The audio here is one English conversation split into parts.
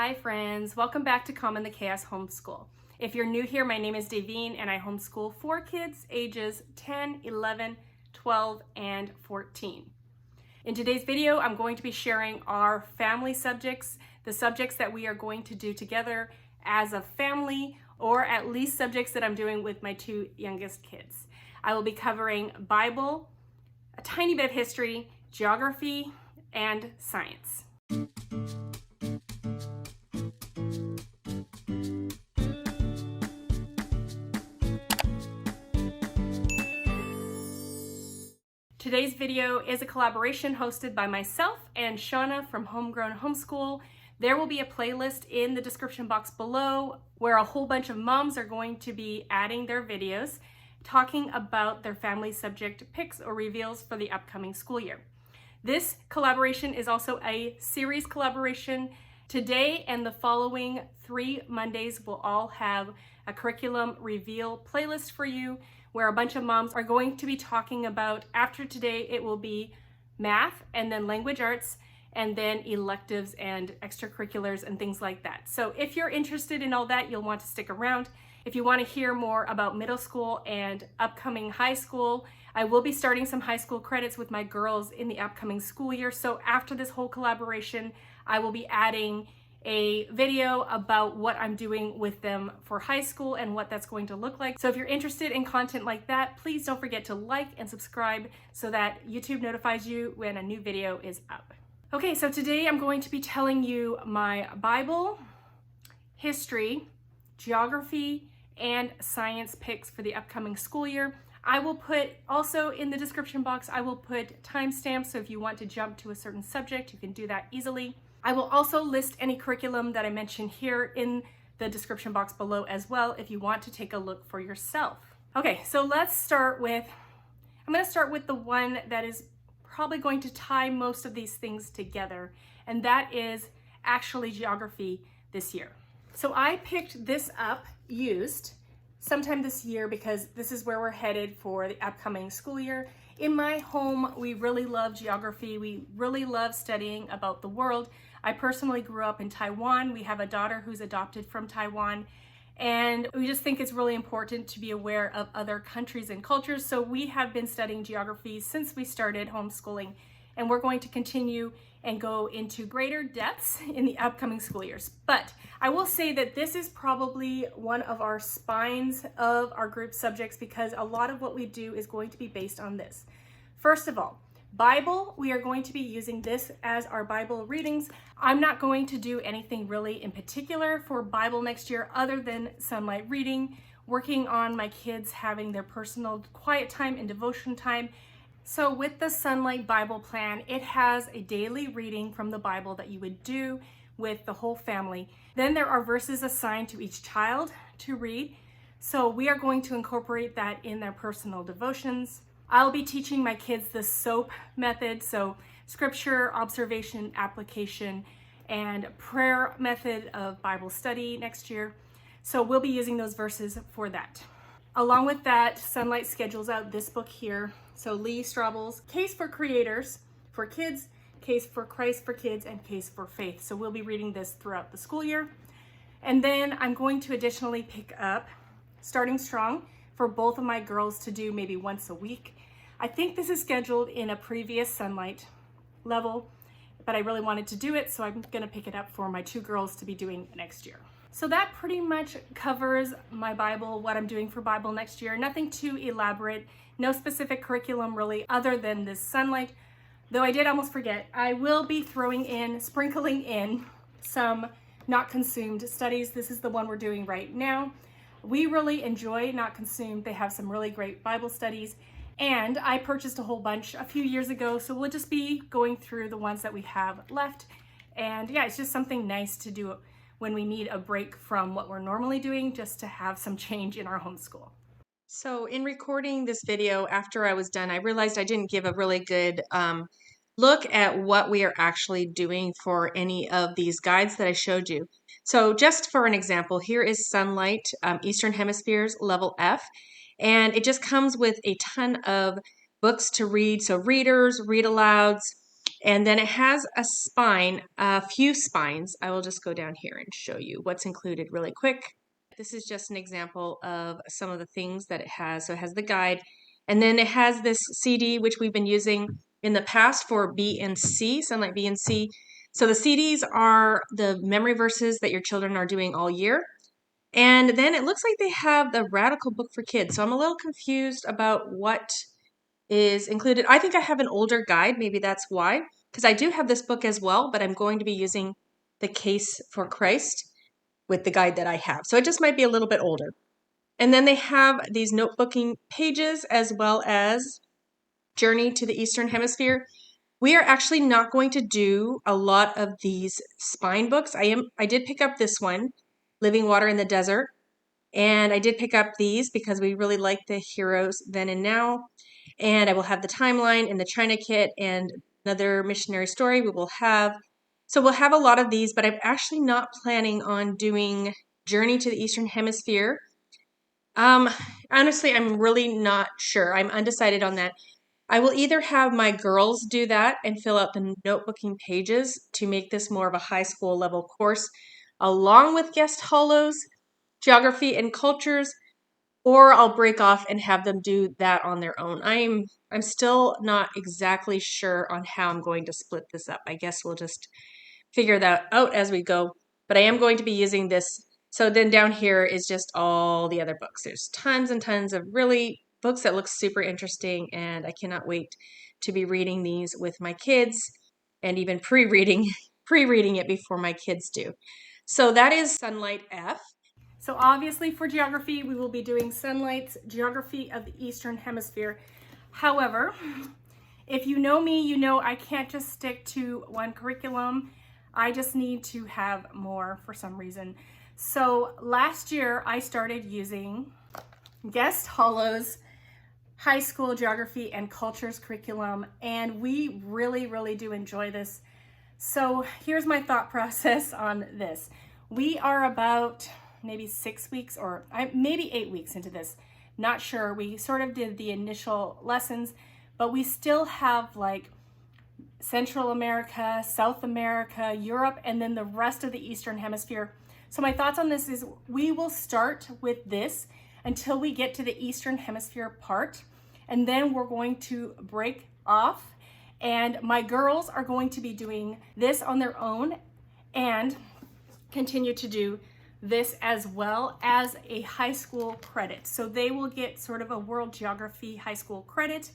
Hi friends, welcome back to Calm in the Chaos Homeschool. If you're new here, my name is Davine and I homeschool 4 kids ages 10, 11, 12, and 14. In today's video, I'm going to be sharing our family subjects, the subjects that we are going to do together as a family, or at least subjects that I'm doing with my 2 youngest kids. I will be covering Bible, a tiny bit of history, geography, and science. Today's video is a collaboration hosted by myself and Shauna from Homegrown Homeschool. There will be a playlist in the description box below where a whole bunch of moms are going to be adding their videos talking about their family subject picks or reveals for the upcoming school year. This collaboration is also a series collaboration. Today and the following 3 Mondays will all have a curriculum reveal playlist for you where a bunch of moms are going to be talking about, after today, it will be math and then language arts and then electives and extracurriculars and things like that. So if you're interested in all that, you'll want to stick around. If you want to hear more about middle school and upcoming high school, I will be starting some high school credits with my girls in the upcoming school year. So after this whole collaboration, I will be adding a video about what I'm doing with them for high school and what that's going to look like. So if you're interested in content like that, please don't forget to like and subscribe so that YouTube notifies you when a new video is up. Okay, so today I'm going to be telling you my Bible, history, geography, and science picks for the upcoming school year. I will put also in the description box, I will put timestamps, so if you want to jump to a certain subject, you can do that easily. I will also list any curriculum that I mention here in the description box below as well if you want to take a look for yourself. Okay, so let's start with, I'm going to start with the one that is probably going to tie most of these things together, and that is actually geography this year. So I picked this up used sometime this year because this is where we're headed for the upcoming school year. In my home, we really love geography. We really love studying about the world. I personally grew up in Taiwan. We have a daughter who's adopted from Taiwan, and we just think it's really important to be aware of other countries and cultures. So we have been studying geography since we started homeschooling, and we're going to continue and go into greater depths in the upcoming school years. But I will say that this is probably one of our spines of our group subjects because a lot of what we do is going to be based on this. First of all, Bible, we are going to be using this as our Bible readings. I'm not going to do anything really in particular for Bible next year other than Sonlight reading, working on my kids having their personal quiet time and devotion time. So with the Sonlight Bible plan, it has a daily reading from the Bible that you would do with the whole family. Then there are verses assigned to each child to read. So we are going to incorporate that in their personal devotions. I'll be teaching my kids the SOAP method, so scripture, observation, application, and prayer method of Bible study next year. So we'll be using those verses for that. Along with that, Sonlight schedules out this book here. So Lee Strobel's Case for Creators for Kids, Case for Christ for Kids, and Case for Faith. So we'll be reading this throughout the school year. And then I'm going to additionally pick up Starting Strong for both of my girls to do maybe once a week. I think this is scheduled in a previous Sonlight level, but I really wanted to do it, so I'm gonna pick it up for my 2 girls to be doing next year. So that pretty much covers my Bible, what I'm doing for Bible next year. Nothing too elaborate, no specific curriculum really other than this Sonlight. Though I did almost forget, I will be sprinkling in some Not Consumed studies. This is the one we're doing right now. We really enjoy Not Consumed. They have some really great Bible studies. And I purchased a whole bunch a few years ago, so we'll just be going through the ones that we have left. And yeah, it's just something nice to do when we need a break from what we're normally doing, just to have some change in our homeschool. So in recording this video after I was done, I realized I didn't give a really good look at what we are actually doing for any of these guides that I showed you. So just for an example, here is Sonlight, Eastern Hemispheres, level F. And it just comes with a ton of books to read. So readers, read alouds, And then it has a spine, a few spines. I will just go down here and show you what's included really quick. This is just an example of some of the things that it has. So it has the guide, and then it has this CD, which we've been using in the past for B and C, Sonlight B and C. So the CDs are the memory verses that your children are doing all year. And then it looks like they have the Radical Book for Kids. So I'm a little confused about what is included. I think I have an older guide. Maybe that's why, because I do have this book as well, but I'm going to be using the Case for Christ with the guide that I have. So it just might be a little bit older. And then they have these notebooking pages as well as Journey to the Eastern Hemisphere. We are actually not going to do a lot of these spine books. I did pick up this one, Living Water in the Desert, and I did pick up these because we really like the heroes then and now. And I will have the timeline and the China kit and another missionary story we will have. So we'll have a lot of these, but I'm actually not planning on doing Journey to the Eastern Hemisphere. Honestly, I'm really not sure. I'm undecided on that. I will either have my girls do that and fill out the notebooking pages to make this more of a high school level course, along with guest hollows, geography and cultures, or I'll break off and have them do that on their own. I'm still not exactly sure on how I'm going to split this up. I guess we'll just figure that out as we go. But I am going to be using this. So then down here is just all the other books. There's tons and tons of really books that look super interesting, and I cannot wait to be reading these with my kids and even pre-reading it before my kids do. So that is Sonlight F. So obviously for geography, we will be doing Sonlight's Geography of the Eastern Hemisphere. However, if you know me, you know I can't just stick to one curriculum. I just need to have more for some reason. So last year I started using Guest Hollow's high school geography and cultures curriculum, and we really do enjoy this. So here's my thought process on this. We are about maybe 6 weeks or maybe 8 weeks into this. Not sure. We sort of did the initial lessons, but we still have like Central America, South America, Europe, and then the rest of the Eastern Hemisphere. So my thoughts on this is we will start with this until we get to the Eastern Hemisphere part, and then we're going to break off, and my girls are going to be doing this on their own and continue to do this as well as a high school credit. So they will get sort of a world geography high school credit.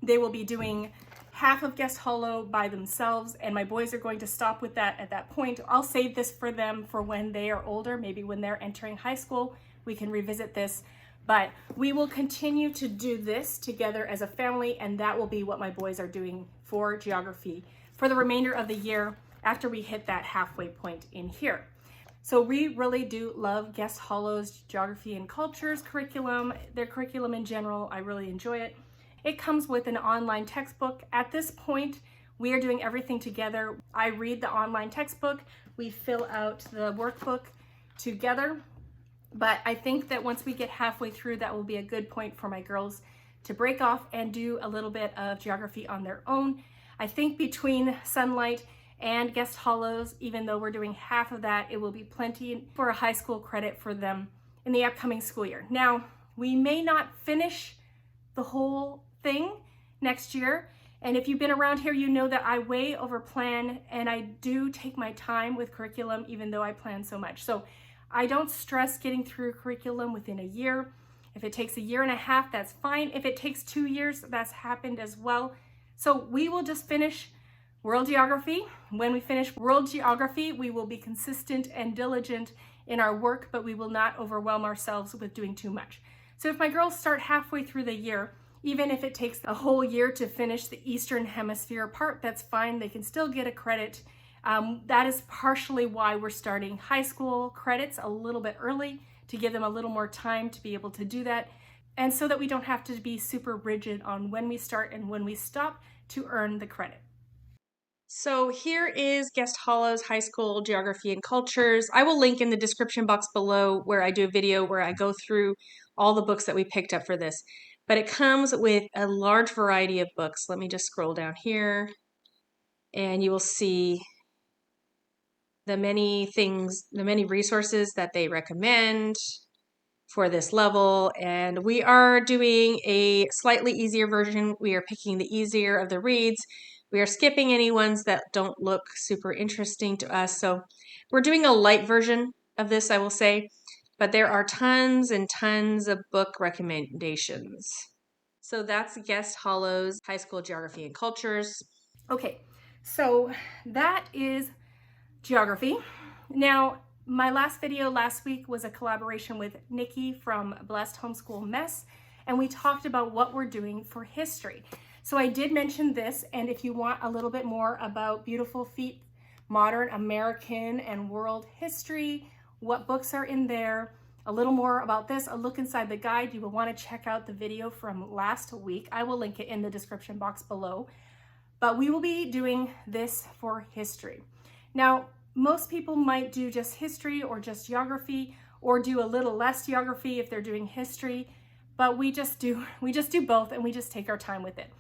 They will be doing half of Guest Hollow by themselves, and my boys are going to stop with that at that point. I'll save this for them for when they are older, maybe when they're entering high school, we can revisit this. But we will continue to do this together as a family, and that will be what my boys are doing for geography for the remainder of the year after we hit that halfway point in here. So we really do love Guest Hollow's Geography and Cultures curriculum. Their curriculum in general, I really enjoy it. It comes with an online textbook. At this point, we are doing everything together. I read the online textbook, we fill out the workbook together. But I think that once we get halfway through, that will be a good point for my girls to break off and do a little bit of geography on their own. I think between Sonlight and Guest Hollows, even though we're doing half of that, it will be plenty for a high school credit for them in the upcoming school year. Now, we may not finish the whole thing next year, and if you've been around here, you know that I way over plan, and I do take my time with curriculum even though I plan so much. So I don't stress getting through curriculum within a year. If it takes a year and a half, that's fine. If it takes 2 years, that's happened as well. So we will just finish World Geography. When we finish World Geography, we will be consistent and diligent in our work, but we will not overwhelm ourselves with doing too much. So if my girls start halfway through the year, even if it takes a whole year to finish the Eastern Hemisphere part, that's fine. They can still get a credit. That is partially why we're starting high school credits a little bit early, to give them a little more time to be able to do that, and so that we don't have to be super rigid on when we start and when we stop to earn the credit. So here is Guest Hollow's High School Geography and Cultures. I will link in the description box below where I do a video where I go through all the books that we picked up for this. But it comes with a large variety of books. Let me just scroll down here. and you will see the many things, the many resources that they recommend for this level. And we are doing a slightly easier version. We are picking the easier of the reads. We are skipping any ones that don't look super interesting to us. So we're doing a light version of this, I will say, but there are tons and tons of book recommendations. So that's Guest Hollow's High School Geography and Cultures. Okay, so that is geography. Now, my last video last week was a collaboration with Nikki from Blessed Homeschool Mess, and we talked about what we're doing for history. So I did mention this, and if you want a little bit more about Beautiful Feet, modern American and world history, what books are in there, a little more about this, a look inside the guide, you will want to check out the video from last week. I will link it in the description box below. But we will be doing this for history. Now, most people might do just history or just geography, or do a little less geography if they're doing history, but we just do both, and we just take our time with it.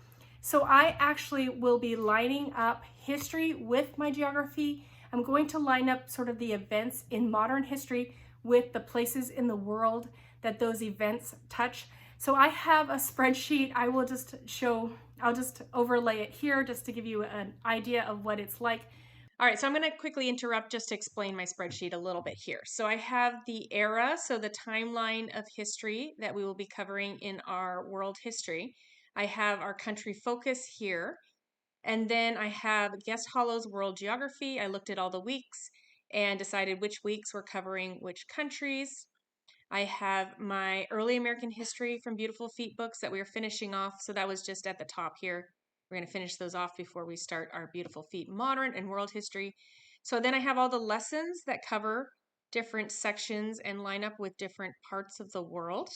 So I actually will be lining up history with my geography. I'm going to line up sort of the events in modern history with the places in the world that those events touch. So I have a spreadsheet. I'll just overlay it here just to give you an idea of what it's like. All right, so I'm going to quickly interrupt just to explain my spreadsheet a little bit here. So I have the era, so the timeline of history that we will be covering in our world history. I have our country focus here. And then I have Guest Hollow's World Geography. I looked at all the weeks and decided which weeks we're covering which countries. I have my early American history from Beautiful Feet books that we are finishing off. So that was just at the top here. We're going to finish those off before we start our Beautiful Feet modern and world history. So then I have all the lessons that cover different sections and line up with different parts of the world.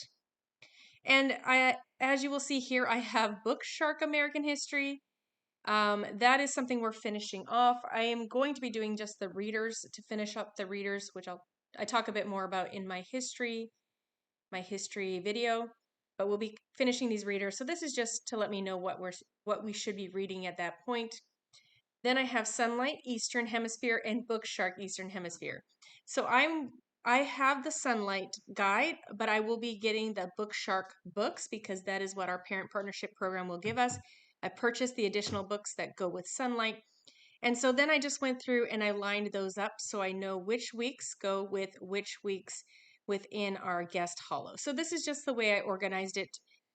And as you will see here, I have Book Shark American History. That is something we're finishing off. I am going to be doing just the readers to finish up the readers, which I talk a bit more about in my history video, but we'll be finishing these readers. So this is just to let me know what we should be reading at that point. Then I have Sonlight Eastern Hemisphere and Book Shark Eastern Hemisphere. So I have the Sonlight guide, but I will be getting the Book Shark books because that is what our parent partnership program will give us. I purchased the additional books that go with Sonlight. And so then I just went through and I lined those up so I know which weeks go with which weeks within our Guest Hollow. So this is just the way I organized it,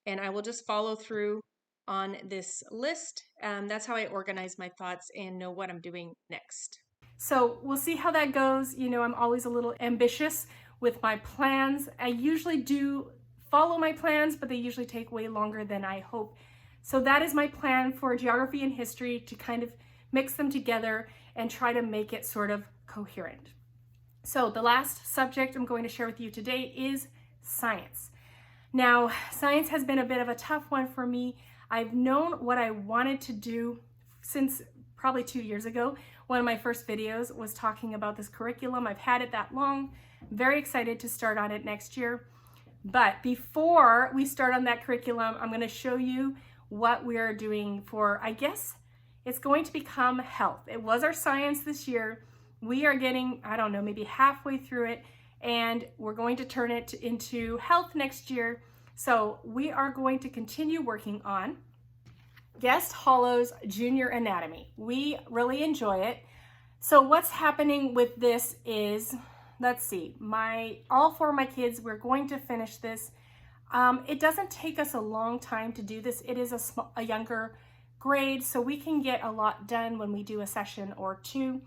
and I will just follow through on this list. That's how I organize my thoughts and know what I'm doing next. So we'll see how that goes. You know, I'm always a little ambitious with my plans. I usually do follow my plans, but they usually take way longer than I hope. So that is my plan for geography and history, to kind of mix them together and try to make it sort of coherent. So the last subject I'm going to share with you today is science. Now, science has been a bit of a tough one for me. I've known what I wanted to do since probably 2 years ago. One of my first videos was talking about this curriculum. I've had it that long. Very excited to start on it next year. But before we start on that curriculum, I'm going to show you what we are doing for, I guess it's going to become health. It was our science this year. We are getting, I don't know, maybe halfway through it, and we're going to turn it into health next year. So we are going to continue working on Guest Hollow's Junior Anatomy. We really enjoy it. So what's happening with this is, let's see, all four of my kids, we're going to finish this. It doesn't take us a long time to do this. It is a younger grade, so we can get a lot done when we do a session or two,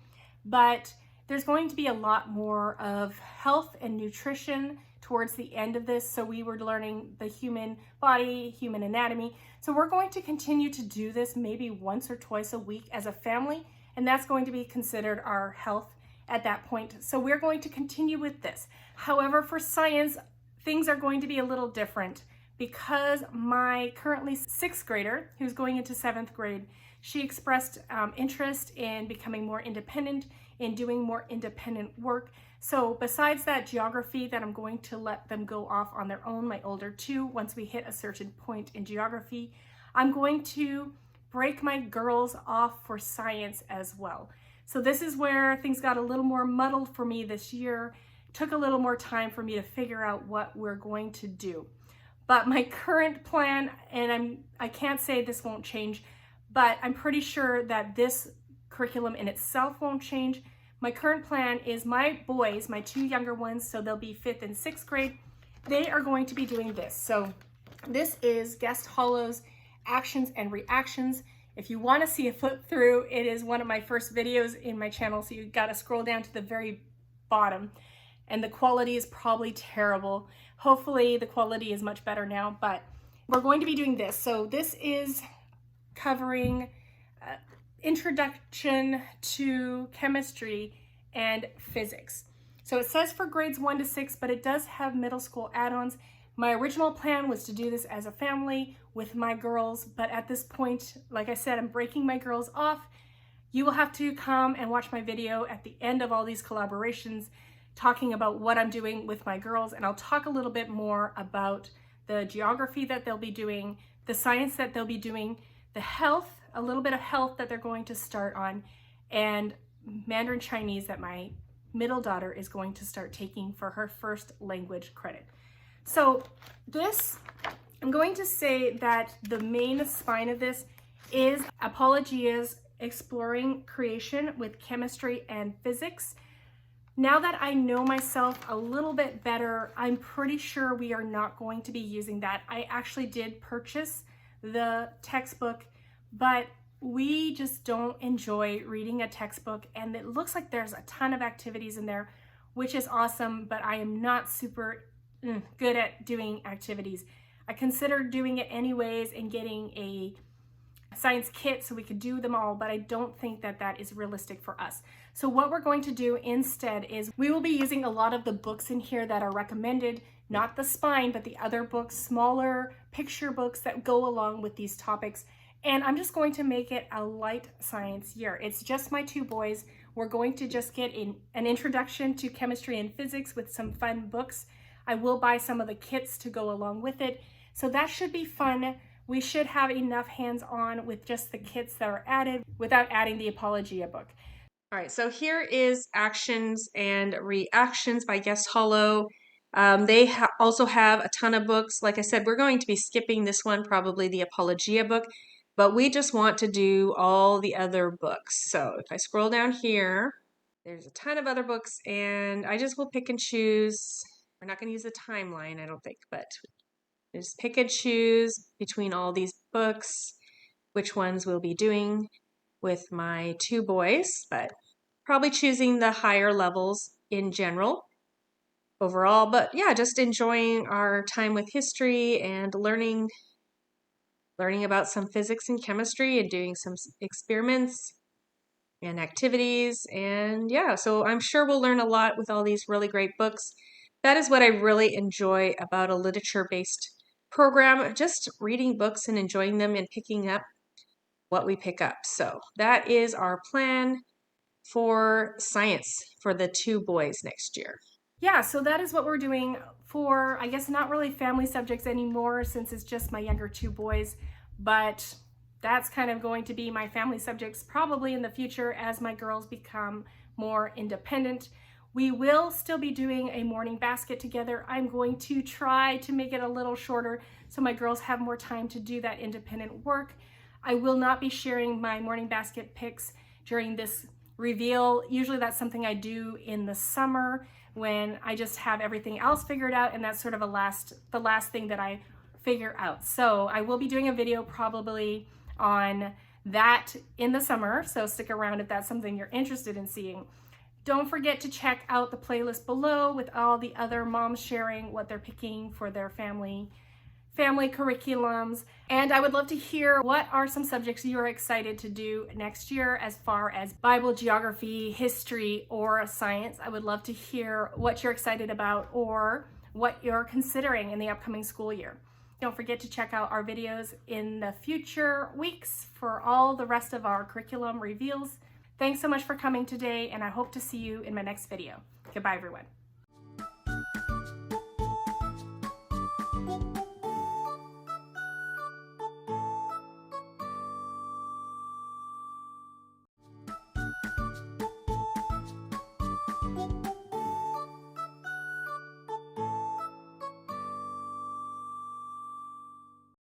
but there's going to be a lot more of health and nutrition towards the end of this. So we were learning the human body, human anatomy. So we're going to continue to do this maybe once or twice a week as a family, and that's going to be considered our health at that point. So we're going to continue with this. However, for science, things are going to be a little different, because my currently 6th grader, who's going into 7th grade, she expressed interest in becoming more independent, in doing more independent work. So besides that geography that I'm going to let them go off on their own, my older two, once we hit a certain point in geography, I'm going to break my girls off for science as well. So this is where things got a little more muddled for me this year. It took a little more time for me to figure out what we're going to do. But my current plan, and I can't say this won't change, but I'm pretty sure that this curriculum in itself won't change. My current plan is my boys, my two younger ones, so they'll be 5th and 6th grade, they are going to be doing this. So this is Guest Hollows Actions and Reactions. If you want to see a flip through, it is one of my first videos in my channel, so you got to scroll down to the very bottom. And the quality is probably terrible. Hopefully the quality is much better now, but we're going to be doing this. So this is covering introduction to chemistry and physics. So it says for grades 1 to 6, but it does have middle school add-ons. My original plan was to do this as a family with my girls, but at this point, like I said, I'm breaking my girls off. You will have to come and watch my video at the end of all these collaborations talking about what I'm doing with my girls, and I'll talk a little bit more about the geography that they'll be doing, the science that they'll be doing, the health, a little bit of health that they're going to start on, and Mandarin Chinese that my middle daughter is going to start taking for her first language credit. So this, I'm going to say that the main spine of this is Apologia's Exploring Creation with Chemistry and Physics. Now that I know myself a little bit better, I'm pretty sure we are not going to be using that. I actually did purchase the textbook, but we just don't enjoy reading a textbook, and it looks like there's a ton of activities in there, which is awesome, but I am not super good at doing activities. I considered doing it anyways and getting a science kit so we could do them all, but I don't think that that is realistic for us. So what we're going to do instead is we will be using a lot of the books in here that are recommended, not the spine, but the other books, smaller picture books that go along with these topics. And I'm just going to make it a light science year. It's just my two boys. We're going to just get an introduction to chemistry and physics with some fun books. I will buy some of the kits to go along with it. So that should be fun. We should have enough hands-on with just the kits that are added without adding the Apologia book. All right, so here is Actions and Reactions by Guest Hollow. They also have a ton of books. Like I said, we're going to be skipping this one, probably the Apologia book, but we just want to do all the other books. So if I scroll down here, there's a ton of other books, and I just will pick and choose. We're not going to use a timeline, I don't think, but just pick and choose between all these books, which ones we'll be doing with my two boys, but probably choosing the higher levels in general overall. But yeah, just enjoying our time with history and learning about some physics and chemistry and doing some experiments and activities. And yeah, so I'm sure we'll learn a lot with all these really great books. That is what I really enjoy about a literature-based program, just reading books and enjoying them and picking up what we pick up. So that is our plan for science for the two boys next year. Yeah, so that is what we're doing for, I guess, not really family subjects anymore since it's just my younger two boys, but that's kind of going to be my family subjects probably in the future as my girls become more independent. We will still be doing a morning basket together. I'm going to try to make it a little shorter so my girls have more time to do that independent work. I will not be sharing my morning basket pics during this reveal. Usually that's something I do in the summer when I just have everything else figured out, and that's sort of the last thing that I figure out. So I will be doing a video probably on that in the summer, so stick around if that's something you're interested in seeing. Don't forget to check out the playlist below with all the other moms sharing what they're picking for their family curriculums. And I would love to hear what are some subjects you are excited to do next year as far as Bible, geography, history, or science. I would love to hear what you're excited about or what you're considering in the upcoming school year. Don't forget to check out our videos in the future weeks for all the rest of our curriculum reveals. Thanks so much for coming today, and I hope to see you in my next video. Goodbye, everyone.